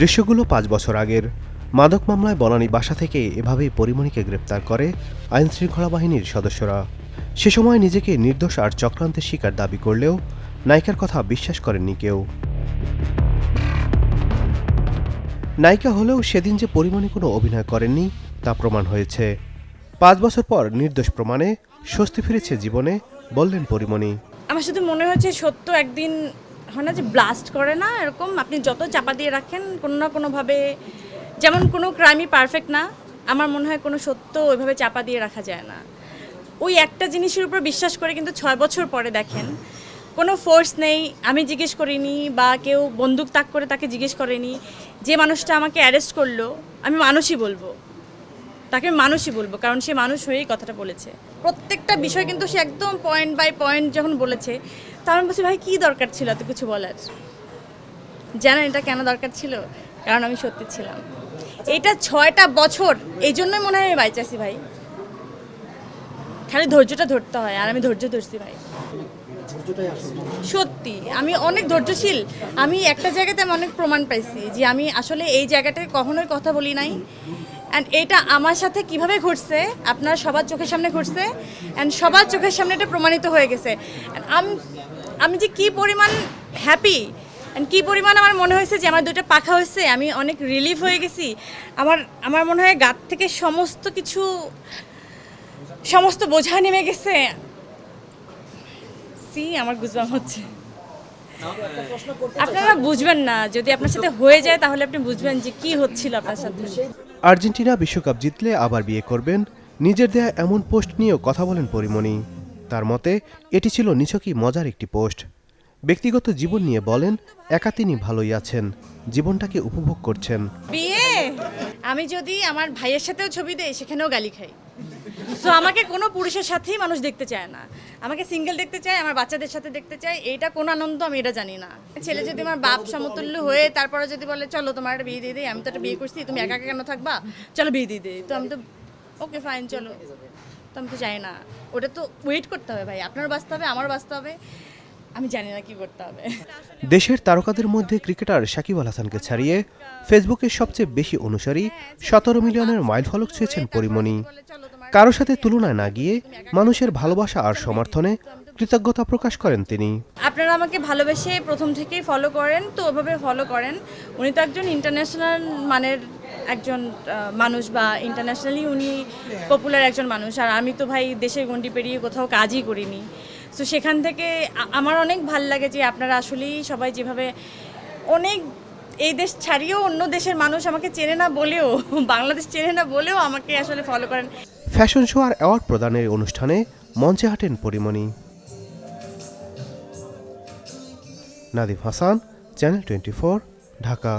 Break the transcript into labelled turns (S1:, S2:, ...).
S1: দৃশ্যগুলো ৫ বছর আগের। মাদক মামলায় বনানী বাসা থেকে এভাবেই পরিমণিকে গ্রেপ্তার করে আইনশৃঙ্খলা বাহিনীর সদস্যরা। সে সময় নিজেকে নির্দোষ আর চক্রান্তের শিকার দাবি করলেও নায়িকার কথা বিশ্বাস করেননি কেউ। নায়িকা হলেও সেদিন যে পরিমণি কোনো অভিনয় করেননি তা প্রমাণ হয়েছে। ৫ বছর পর নির্দোষ প্রমাণে স্বস্তি ফিরেছে জীবনে, বললেন পরিমণি।
S2: আমার শুধু মনে হয়েছে সত্য একদিন হয় না যে ব্লাস্ট করে না, এরকম আপনি যত চাপা দিয়ে রাখেন কোনো না কোনোভাবে, যেমন কোনো ক্রাইমই পারফেক্ট না, আমার মনে হয় কোনো সত্য ওইভাবে চাপা দিয়ে রাখা যায় না। ওই একটা জিনিসের উপর বিশ্বাস করে কিন্তু ৬ বছর পরে দেখেন কোনো ফোর্স নেই, আমি জিজ্ঞেস করিনি বা কেউ বন্দুক তাক করে তাকে জিজ্ঞেস করেনি। যে মানুষটা আমাকে অ্যারেস্ট করলো আমি মানুষই বলবো, তাকে মানুষই বলবো, কারণ সে মানুষ হয়েই কথাটা বলেছে। প্রত্যেকটা বিষয় কিন্তু সে একদম পয়েন্ট বাই পয়েন্ট যখন বলেছে, তখন আমি বলছি ভাই কী দরকার ছিল এত কিছু বলার? জানেন এটা কেন দরকার ছিল? কারণ আমি সত্যি ছিলাম। এটা ৬টা বছর, এই জন্যই মনে হয় আমি বাইচাছি ভাই। খালি ধৈর্যটা ধরতে হয়, আর আমি ধৈর্য ধরছি ভাই। সত্যি আমি অনেক ধৈর্যশীল। আমি একটা জায়গাতে আমি অনেক প্রমাণ পাইছি যে আমি আসলে এই জায়গাটায় কখনোই কথা বলি নাই। অ্যান্ড এটা আমার সাথে কিভাবে ঘটছে, আপনার সবার চোখের সামনে ঘটছে, অ্যান্ড সবার চোখের সামনে এটা প্রমাণিত হয়ে গেছে। আমি যে কী পরিমাণ হ্যাপি অ্যান্ড কী পরিমাণ আমার মনে হয়েছে যে আমার দুটো পাখা হয়েছে, আমি অনেক রিলিফ হয়ে গেছি। আমার মনে হয় গাত থেকে সমস্ত বোঝা নেমে গেছে। আমার গুজবাম হচ্ছে। আপনারা বুঝবেন না, যদি আপনার সাথে হয়ে যায় তাহলে আপনি বুঝবেন যে কি হচ্ছিল আপনার সাথে।
S1: আর্জেন্টিনা বিশ্বকাপ জিতলে আবার বিয়ে করবেন, নিজের দেয়া এমন পোস্ট নিয়েও কথা বলেন পরিমণি। তার মতে এটি ছিল নিছকই মজার একটি পোস্ট। ব্যক্তিগত জীবন নিয়ে বলেন, একা তিনি ভালোই আছেন, জীবনটাকে উপভোগ করছেন।
S2: বিয়ে আমি যদি আমার ভাইয়ের সাথেও ছবি দেই সেখানেও গালি খাই। সো আমাকে কোনো পুরুষের সাথেই মানুষ দেখতে চায় না, আমাকে সিঙ্গেল দেখতে চায়, আমার বাচ্চাদের সাথে দেখতে চায়। এইটা কোন আনন্দ আমি এটা জানি না। ছেলে যদি আমার বাপ সমতুল্য হয়ে তারপরে যদি বলে চলো তোমার একটা বিয়ে দিয়ে দিই, আমি তো একটা বিয়ে করছি, তুমি একা একা কেন থাকবা, চলো বিয়ে দিয়ে দিই, তো আমি তো ওকে ফাইন চলো। তো আমি তো চাই না, ওটা তো ওয়েট করতে হবে ভাই, আপনার বাঁচতে হবে, আমার বাঁচতে হবে, আমি জানি না কি করতে হবে।
S1: দেশের তারকাদের মধ্যে ক্রিকেটার সাকিব আল হাসানকে ছাড়িয়ে ফেসবুকের সবচেয়ে বেশি অনুসারী ১৭ মিলিয়নের মাইলফলক ছুঁয়েছেন পরিমণি। কারো সাথে তুলনায় না গিয়ে মানুষের ভালোবাসা আর সমর্থনে কৃতজ্ঞতা প্রকাশ করেন তিনি।
S2: আপনারা আমাকে ভালোবেসে প্রথম থেকেই ফলো করেন, তো ওভাবে ফলো করেন। উনি তো একজন ইন্টারন্যাশনাল মানের একজন মানুষ, বা ইন্টারন্যাশনালি উনি পপুলার একজন মানুষ, আর আমি তো ভাই দেশের গণ্ডি পেরিয়ে কোথাও কাজই করিনি। সো সেখান থেকে আমার অনেক ভাল লাগে যে আপনারা আসলেই সবাই যেভাবে অনেক এই দেশ ছাড়িয়েও অন্য দেশের মানুষ আমাকে চেনে না বলেও, বাংলাদেশ চেনে না বলেও আমাকে আসলে ফলো করেন।
S1: ফ্যাশন শো আর অ্যাওয়ার্ড প্রদানের অনুষ্ঠানে মঞ্চে হাঁটেন পরিমণি। নাদিম হাসান, চ্যানেল 24, ঢাকা।